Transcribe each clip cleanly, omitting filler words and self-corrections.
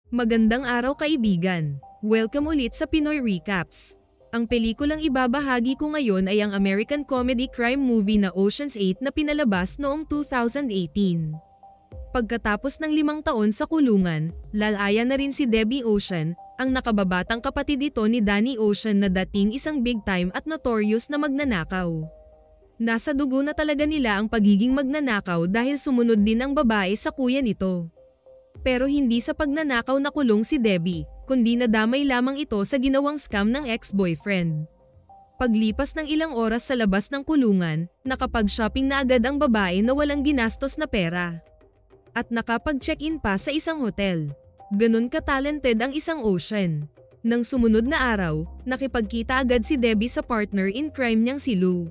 Magandang araw kaibigan. Welcome ulit sa Pinoy Recaps. Ang pelikulang ibabahagi ko ngayon ay ang American comedy crime movie na Ocean's 8 na pinalabas noong 2018. Pagkatapos ng 5 taon sa kulungan, lalaya na rin si Debbie Ocean, ang nakababatang kapatid ito ni Danny Ocean na dating isang big time at notorious na magnanakaw. Nasa dugo na talaga nila ang pagiging magnanakaw dahil sumunod din ang babae sa kuya nito. Pero hindi sa pagnanakaw nakulong si Debbie, kundi nadamay lamang ito sa ginawang scam ng ex-boyfriend. Paglipas ng ilang oras sa labas ng kulungan, nakapag-shopping na agad ang babae na walang ginastos na pera. At nakapag-check-in pa sa isang hotel. Ganun ka-talented ang isang Ocean. Nang sumunod na araw, nakipagkita agad si Debbie sa partner in crime niyang si Lou.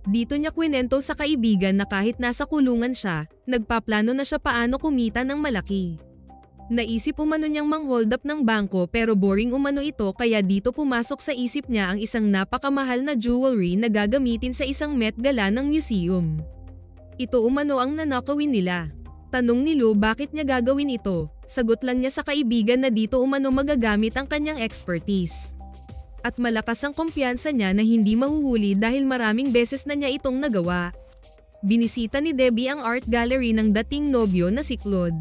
Dito niya kwento sa kaibigan na kahit nasa kulungan siya, nagpaplano na siya paano kumita ng malaki. Naisip umano niyang mang-hold up ng bangko pero boring umano ito kaya dito pumasok sa isip niya ang isang napakamahal na jewelry na gagamitin sa isang Met Gala ng museum. Ito umano ang nanakawin nila. Tanong ni Lou bakit niya gagawin ito, sagot lang niya sa kaibigan na dito umano magagamit ang kanyang expertise. At malakas ang kumpiyansa niya na hindi mahuhuli dahil maraming beses na niya itong nagawa. Binisita ni Debbie ang art gallery ng dating nobyo na si Claude.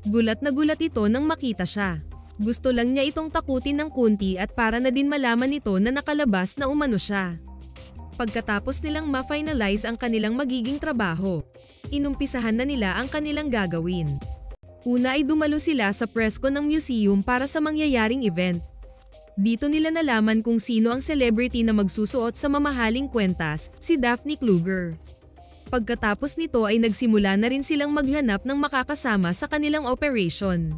Gulat na gulat ito nang makita siya. Gusto lang niya itong takutin ng kunti at para na din malaman nito na nakalabas na umano siya. Pagkatapos nilang ma-finalize ang kanilang magiging trabaho, inumpisahan na nila ang kanilang gagawin. Una ay dumalo sila sa presko ng museum para sa mangyayaring event. Dito nila nalaman kung sino ang celebrity na magsusuot sa mamahaling kwentas, si Daphne Kluger. Pagkatapos nito ay nagsimula na rin silang maghanap ng makakasama sa kanilang operation.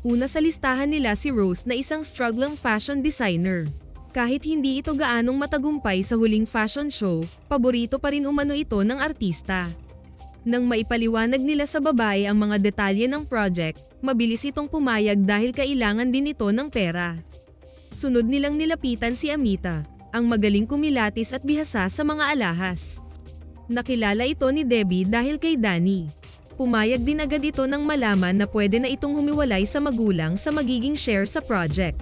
Una sa listahan nila si Rose na isang struggling fashion designer. Kahit hindi ito gaanong matagumpay sa huling fashion show, paborito pa rin umano ito ng artista. Nang maipaliwanag nila sa babae ang mga detalye ng project, mabilis itong pumayag dahil kailangan din ito ng pera. Sunod nilang nilapitan si Amita, ang magaling kumilatis at bihasa sa mga alahas. Nakilala ito ni Debbie dahil kay Danny. Pumayag din agad ito nang malaman na pwede na itong humiwalay sa magulang sa magiging share sa project.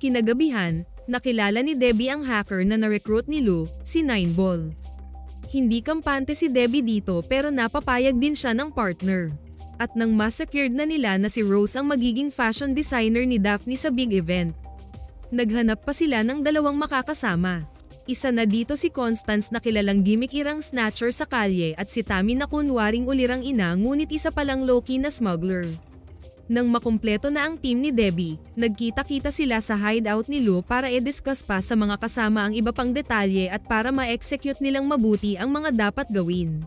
Kinagabihan, nakilala ni Debbie ang hacker na na-recruit ni Lou, si Nineball. Hindi kampante si Debbie dito pero napapayag din siya ng partner. At nang ma-secured na nila na si Rose ang magiging fashion designer ni Daphne sa big event, naghanap pa sila ng dalawang makakasama. Isa na dito si Constance na kilalang gimmick-irang snatcher sa kalye at si Tammy na kunwaring ulirang ina ngunit isa palang low-key na smuggler. Nang makumpleto na ang team ni Debbie, nagkita-kita sila sa hideout ni Lou para i-discuss pa sa mga kasama ang iba pang detalye at para ma-execute nilang mabuti ang mga dapat gawin.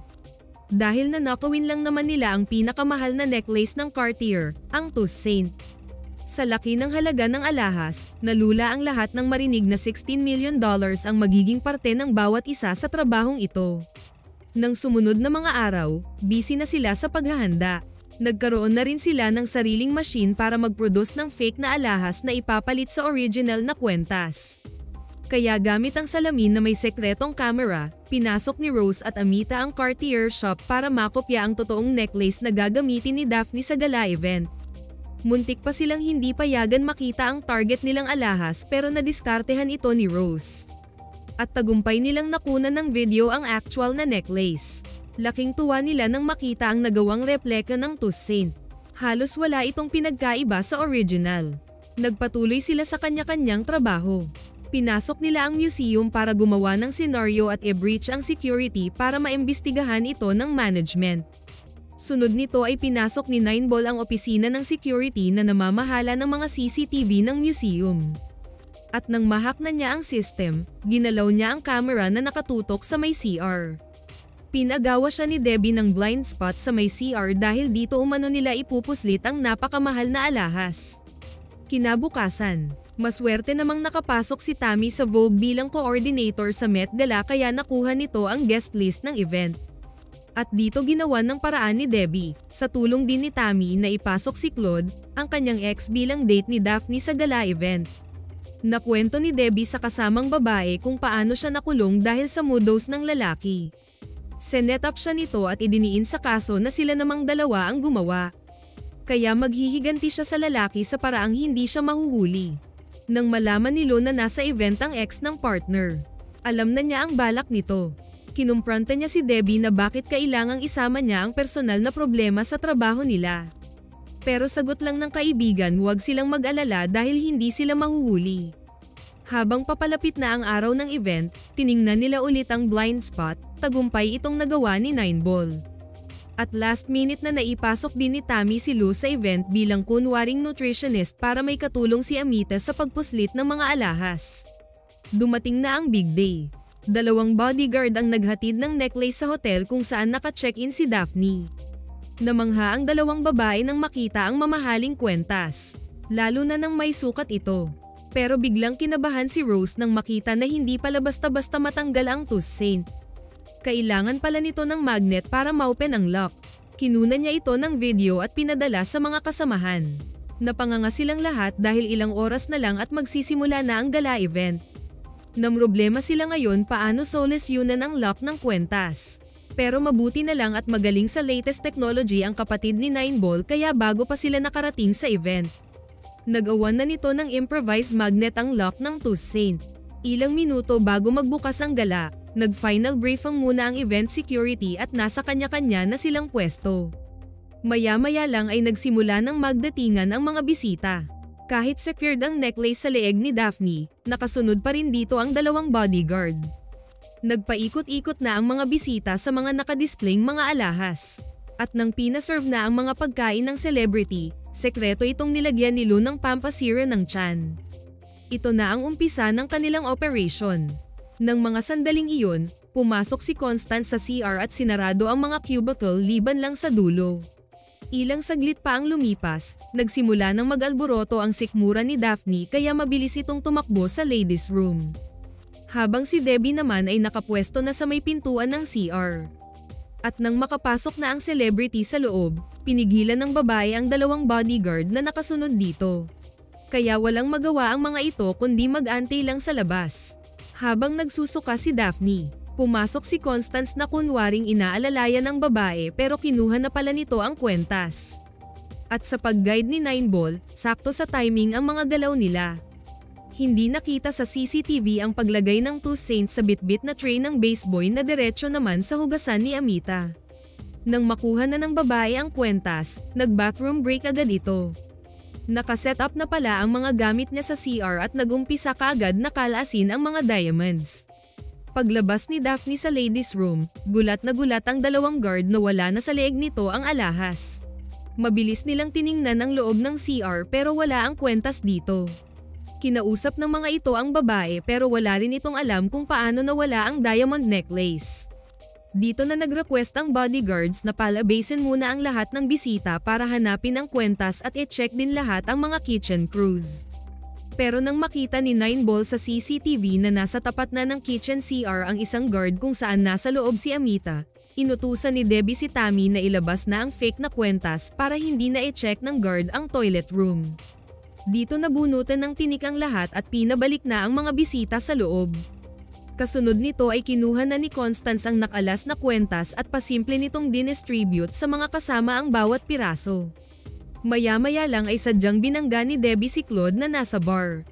Dahil nanakawin lang naman nila ang pinakamahal na necklace ng Cartier, ang Toussaint. Sa laki ng halaga ng alahas, nalula ang lahat ng marinig na $16 million ang magiging parte ng bawat isa sa trabahong ito. Nang sumunod na mga araw, busy na sila sa paghahanda. Nagkaroon na rin sila ng sariling machine para mag-produce ng fake na alahas na ipapalit sa original na kwentas. Kaya gamit ang salamin na may sekretong camera, pinasok ni Rose at Amita ang Cartier shop para makopya ang totoong necklace na gagamitin ni Daphne sa gala event. Muntik pa silang hindi payagan makita ang target nilang alahas pero nadiskartehan ito ni Rose. At tagumpay nilang nakunan ng video ang actual na necklace. Laking tuwa nila nang makita ang nagawang replika ng Toussaint. Halos wala itong pinagkaiba sa original. Nagpatuloy sila sa kanya-kanyang trabaho. Pinasok nila ang museum para gumawa ng senaryo at i-breach ang security para maimbestigahan ito ng management. Sunod nito ay pinasok ni Nineball ang opisina ng security na namamahala ng mga CCTV ng museum. At nang mahak na niya ang system, ginalaw niya ang camera na nakatutok sa may CR. Pinagawa siya ni Debbie ng blind spot sa may CR dahil dito umano nila ipupuslit ang napakamahal na alahas. Kinabukasan, maswerte namang nakapasok si Tammy sa Vogue bilang coordinator sa Met Gala kaya nakuha nito ang guest list ng event. At dito ginawa ng paraan ni Debbie, sa tulong din ni Tammy na ipasok si Claude, ang kanyang ex bilang date ni Daphne sa gala event. Nakwento ni Debbie sa kasamang babae kung paano siya nakulong dahil sa moodos ng lalaki. Sinet up siya nito at idiniin sa kaso na sila namang dalawa ang gumawa. Kaya maghihiganti siya sa lalaki sa paraang hindi siya mahuhuli. Nang malaman ni Lo na nasa event ang ex ng partner, alam na niya ang balak nito. Kinumpranta niya si Debbie na bakit kailangang isama niya ang personal na problema sa trabaho nila. Pero sagot lang ng kaibigan, huwag silang mag-alala dahil hindi sila mahuhuli. Habang papalapit na ang araw ng event, tiningnan nila ulit ang blind spot, tagumpay itong nagawa ni Nineball. At last minute na naipasok din ni Tammy si Lou sa event bilang kunwaring nutritionist para may katulong si Amita sa pagpuslit ng mga alahas. Dumating na ang big day. 2 bodyguard ang naghatid ng necklace sa hotel kung saan naka-check-in si Daphne. Namangha ang 2 babae nang makita ang mamahaling kwentas, lalo na nang may sukat ito. Pero biglang kinabahan si Rose nang makita na hindi pala basta-basta matanggal ang tooth saint. Kailangan pala nito ng magnet para ma-open ang lock. Kinuna niya ito ng video at pinadala sa mga kasamahan. Napanganga silang lahat dahil ilang oras na lang at magsisimula na ang gala event. Namroblema sila ngayon paano solusyonan ang lock ng kwentas. Pero mabuti na lang at magaling sa latest technology ang kapatid ni Nineball kaya bago pa sila nakarating sa event, nagawan na nito ng improvised magnet ang lock ng tooth saint. Ilang minuto bago magbukas ang gala, nag-final briefing muna ang event security at nasa kanya-kanya na silang pwesto. Maya-maya lang ay nagsimula ng magdatingan ang mga bisita. Kahit secured ang necklace sa leeg ni Daphne, nakasunod pa rin dito ang 2 bodyguard. Nagpaikot-ikot na ang mga bisita sa mga nakadisplayng mga alahas. At nang pinaserve na ang mga pagkain ng celebrity, sekreto itong nilagyan ni Lou ng pampasira ng tiyan. Ito na ang umpisa ng kanilang operation. Nang mga sandaling iyon, pumasok si Constance sa CR at sinarado ang mga cubicle liban lang sa dulo. Ilang saglit pa ang lumipas, nagsimula ng mag-alboroto ang sikmura ni Daphne kaya mabilis itong tumakbo sa ladies' room. Habang si Debbie naman ay nakapwesto na sa may pintuan ng CR. At nang makapasok na ang celebrity sa loob, pinigilan ng babae ang 2 bodyguard na nakasunod dito. Kaya walang magawa ang mga ito kundi mag-antay lang sa labas. Habang nagsusuka si Daphne, pumasok si Constance na kunwaring inaalalayan ng babae pero kinuha na pala nito ang kwentas. At sa pag-guide ni Nineball, sakto sa timing ang mga galaw nila. Hindi nakita sa CCTV ang paglagay ng tooth saint sa bitbit na tray ng baseboy na diretsyo naman sa hugasan ni Amita. Nang makuha na ng babae ang kwentas, nag-bathroom break agad ito. Nakaset up na pala ang mga gamit niya sa CR at nagumpisa kaagad na kalasin ang mga diamonds. Paglabas ni Daphne sa ladies' room, gulat na gulat ang 2 guard na wala na sa leeg nito ang alahas. Mabilis nilang tiningnan ang loob ng CR pero wala ang kwentas dito. Kinausap ng mga ito ang babae pero wala rin itong alam kung paano nawala ang diamond necklace. Dito na nag-request ang bodyguards na palabasin muna ang lahat ng bisita para hanapin ang kwentas at i-check din lahat ang mga kitchen crews. Pero nang makita ni Nineball sa CCTV na nasa tapat na ng kitchen CR ang isang guard kung saan nasa loob si Amita, inutusan ni Debbie si Tammy na ilabas na ang fake na kwentas para hindi na i-check ng guard ang toilet room. Dito nabunutan ng tinik ang lahat at pinabalik na ang mga bisita sa loob. Kasunod nito ay kinuha na ni Constance ang nakalas na kwentas at pasimple nitong dinistribute sa mga kasama ang bawat piraso. Maya-maya lang ay sadyang binangga ni Debbie si Claude na nasa bar.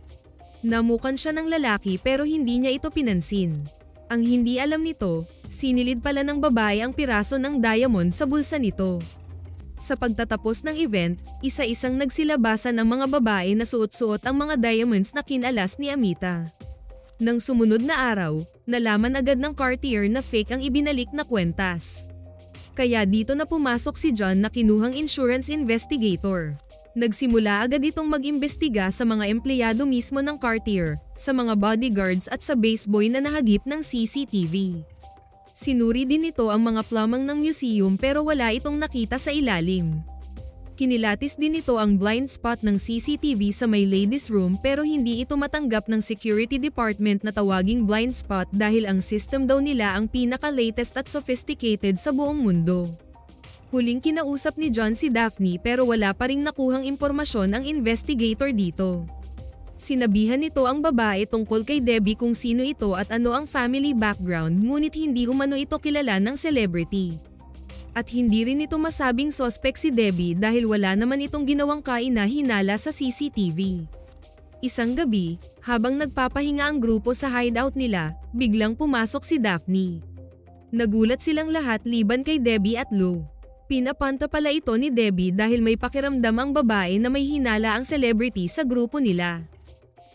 Namukan siya ng lalaki pero hindi niya ito pinansin. Ang hindi alam nito, sinilid pala ng babae ang piraso ng diamond sa bulsa nito. Sa pagtatapos ng event, isa-isang nagsilabasan ang mga babae na suot-suot ang mga diamonds na kinalas ni Amita. Nang sumunod na araw, nalaman agad ng Cartier na fake ang ibinalik na kwentas. Kaya dito na pumasok si John na kinuhang insurance investigator. Nagsimula agad itong mag-imbestiga sa mga empleyado mismo ng Cartier, sa mga bodyguards at sa baseboy na nahagip ng CCTV. Sinuri din nito ang mga plumang ng museum pero wala itong nakita sa ilalim. Kinilatis din ito ang blind spot ng CCTV sa may ladies' room pero hindi ito matanggap ng security department na tawaging blind spot dahil ang system daw nila ang pinaka-latest at sophisticated sa buong mundo. Huling kinausap ni John si Daphne pero wala pa ring nakuhang impormasyon ang investigator dito. Sinabihan nito ang babae tungkol kay Debbie kung sino ito at ano ang family background ngunit hindi umano ito kilala ng celebrity. At hindi rin ito masabing suspect si Debbie dahil wala naman itong ginawang kaina-hinala sa CCTV. Isang gabi, habang nagpapahinga ang grupo sa hideout nila, biglang pumasok si Daphne. Nagulat silang lahat liban kay Debbie at Lou. Pinapanta pala ito ni Debbie dahil may pakiramdam ang babae na may hinala ang celebrity sa grupo nila.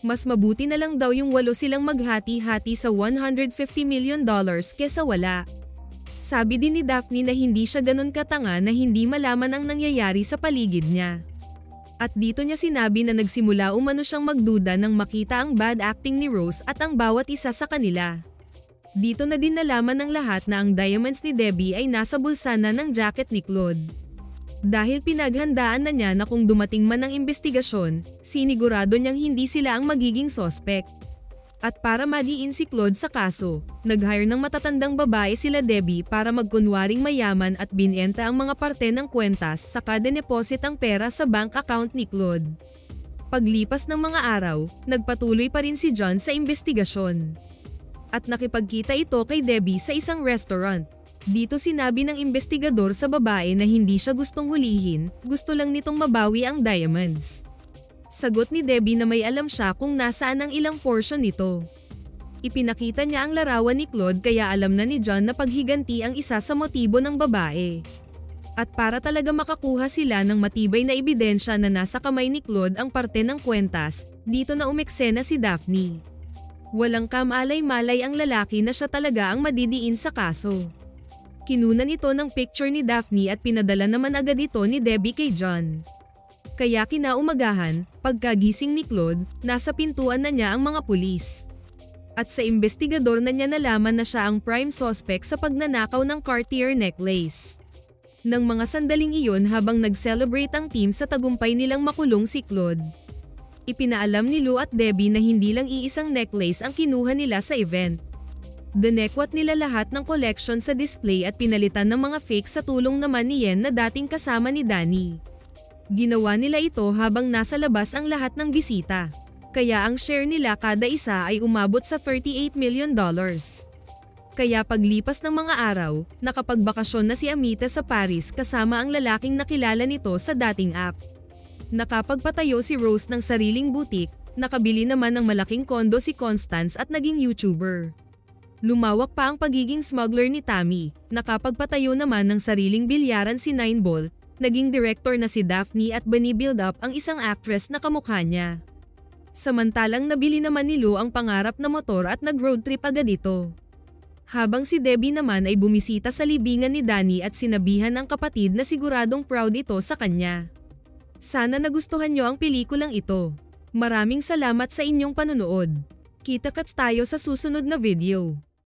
Mas mabuti na lang daw yung 8 silang maghati-hati sa $150 million kesa wala. Sabi din ni Daphne na hindi siya ganun katanga na hindi malaman ang nangyayari sa paligid niya. At dito niya sinabi na nagsimula umano siyang magduda nang makita ang bad acting ni Rose at ang bawat isa sa kanila. Dito na din nalaman ng lahat na ang diamonds ni Debbie ay nasa bulsa na ng jacket ni Claude. Dahil pinaghandaan na niya na kung dumating man ang investigasyon, sinigurado niyang hindi sila ang magiging suspect. At para madiin si Claude sa kaso, nag-hire ng matatandang babae sila Debbie para magkunwaring mayaman at binenta ang mga parte ng kwentas saka dineposit ang pera sa bank account ni Claude. Paglipas ng mga araw, nagpatuloy pa rin si John sa investigasyon. At nakipagkita ito kay Debbie sa isang restaurant. Dito sinabi ng investigador sa babae na hindi siya gustong hulihin, gusto lang nitong mabawi ang diamonds. Sagot ni Debbie na may alam siya kung nasaan ang ilang portion nito. Ipinakita niya ang larawan ni Claude kaya alam na ni John na paghiganti ang isa sa motibo ng babae. At para talaga makakuha sila ng matibay na ebidensya na nasa kamay ni Claude ang parte ng kwentas, dito na umeksena si Daphne. Walang kamalay-malay ang lalaki na siya talaga ang madidiin sa kaso. Kinunan ito ng picture ni Daphne at pinadala naman agad ito ni Debbie kay John. Kaya kinaumagahan, pagkagising ni Claude, nasa pintuan na niya ang mga pulis. At sa investigador na niya nalaman na siya ang prime suspect sa pagnanakaw ng Cartier necklace. Nang mga sandaling iyon habang nag-celebrate ang team sa tagumpay nilang makulong si Claude. Ipinaalam ni Lou at Debbie na hindi lang iisang necklace ang kinuha nila sa event. Dinekwat nila lahat ng collection sa display at pinalitan ng mga fake sa tulong naman ni Yen na dating kasama ni Danny. Ginawa nila ito habang nasa labas ang lahat ng bisita. Kaya ang share nila kada isa ay umabot sa $38 million. Kaya paglipas ng mga araw, nakapagbakasyon na si Amita sa Paris kasama ang lalaking nakilala nito sa dating app. Nakapagpatayo si Rose ng sariling boutique, nakabili naman ng malaking kondo si Constance at naging YouTuber. Lumawak pa ang pagiging smuggler ni Tammy, nakapagpatayo naman ng sariling bilyaran si Nineball, naging director na si Daphne at bini-build up ang isang actress na kamukha niya. Samantalang nabili naman ni Lou ang pangarap na motor at nag-road trip agad ito. Habang si Debbie naman ay bumisita sa libingan ni Danny at sinabihan ang kapatid na siguradong proud ito sa kanya. Sana nagustuhan niyo ang pelikulang ito. Maraming salamat sa inyong panonood. Kita-kits tayo sa susunod na video.